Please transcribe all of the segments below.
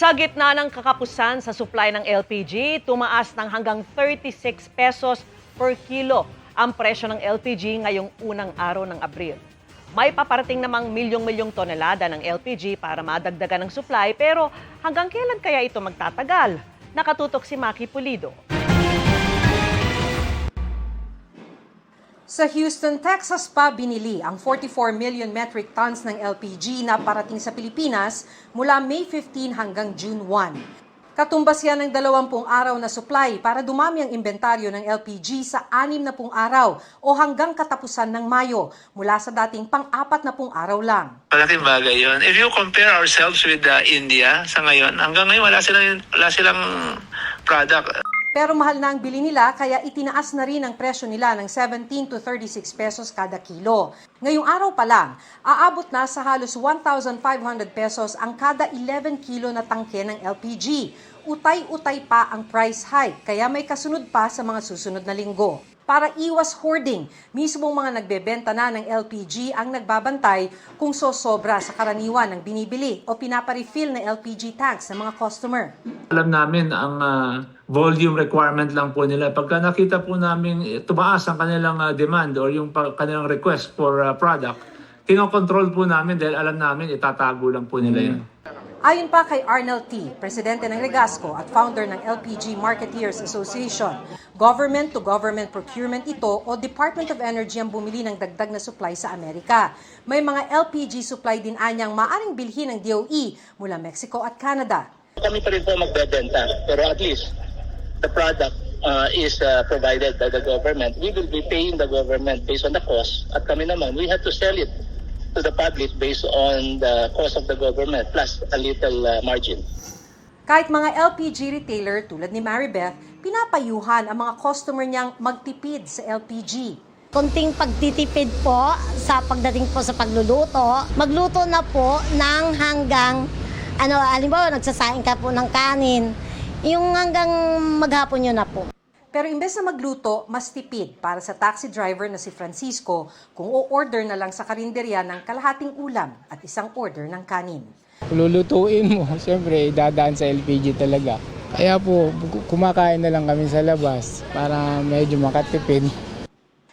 Sa gitna ng kakapusan sa supply ng LPG, tumaas ng hanggang 36 pesos per kilo ang presyo ng LPG ngayong unang araw ng Abril. May paparating namang milyong-milyong tonelada ng LPG para madagdagan ng supply, pero hanggang kailan kaya ito magtatagal? Nakatutok si Maki Pulido. Sa Houston, Texas pa binili ang 44 million metric tons ng LPG na parating sa Pilipinas mula May 15 hanggang June 1. Katumbas yan ng 20 araw na supply para dumami ang inventaryo ng LPG sa 60 araw o hanggang katapusan ng Mayo mula sa dating pang-40 araw lang. Malaking bagay yun. If you compare ourselves with India sa ngayon, hanggang ngayon wala silang product. Pero mahal na ang bili nila kaya itinaas na rin ang presyo nila ng 17 to 36 pesos kada kilo. Ngayong araw pa lang, aabot na sa halos 1,500 pesos ang kada 11 kilo na tangke ng LPG. Utay-utay pa ang price hike kaya may kasunod pa sa mga susunod na linggo. Para iwas hoarding, mismong mga nagbebenta na ng LPG ang nagbabantay kung sosobra sa karaniwan ng binibili o pinaparefill na LPG tanks ng mga customer. Alam namin ang volume requirement lang po nila. Pagka nakita po namin tumaas ang kanilang demand or yung kanilang request for product, kinokontrol po namin dahil alam namin itatago lang po nila yun. Ayon pa kay Arnel T., presidente ng Regasco at founder ng LPG Marketeers Association, government-to-government procurement ito o Department of Energy ang bumili ng dagdag na supply sa Amerika. May mga LPG supply din anyang maaring bilhin ng DOE mula Mexico at Canada. Kami pa rin po magbebenta, pero at least the product is provided by the government. We will be paying the government based on the cost at kami naman, we have to sell it to the public based on the cost of the government plus a little margin. Kahit mga LPG retailer tulad ni Maribeth, pinapayuhan ang mga customer niyang magtipid sa LPG. Konting pagtitipid po sa pagdating po sa pagluluto. Magluto na po ng hanggang, halimbawa nagsasaing ka po ng kanin, yung hanggang maghapon yun na po. Pero imbes na magluto, mas tipid para sa taxi driver na si Francisco kung o-order na lang sa karinderya ng kalahating ulam at isang order ng kanin. Lulutuin mo, siyempre dadaan sa LPG talaga. Kaya po, kumakain na lang kami sa labas para medyo makatipid.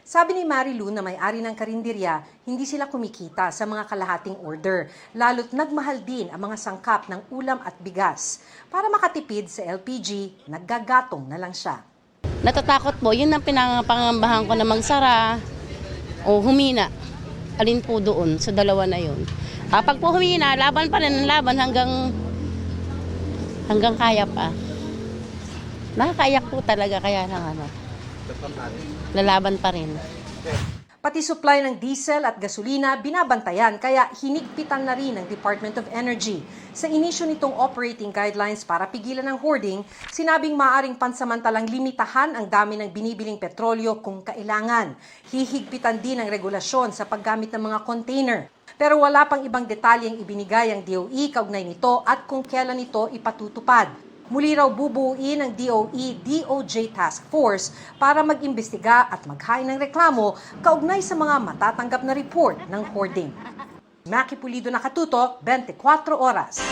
Sabi ni Marilu na may-ari ng karinderya, hindi sila kumikita sa mga kalahating order, lalo't nagmahal din ang mga sangkap ng ulam at bigas. Para makatipid sa LPG, naggagatong na lang siya. Natatakot po, yun ang pinangapangambahan ko na magsara o humina. Alin po doon sa dalawa na yun. Pag po humina, laban pa rin ang laban hanggang kaya pa. Nakakaiyak po talaga kaya lalaban pa rin. Pati supply ng diesel at gasolina binabantayan kaya hinigpitan na rin ng Department of Energy. Sa inisyo nitong operating guidelines para pigilan ang hoarding, sinabing maaring pansamantalang limitahan ang dami ng binibiling petrolyo kung kailangan. Hihigpitan din ang regulasyon sa paggamit ng mga container. Pero wala pang ibang detalyeng ibinigay ang DOE kaugnay nito at kung kailan ito ipatutupad. Muli raw bubuuin ng DOE-DOJ Task Force para mag-imbestiga at maghain ng reklamo kaugnay sa mga matatanggap na report ng hoarding. Maki Pulido, Nakatutok, 24 Oras.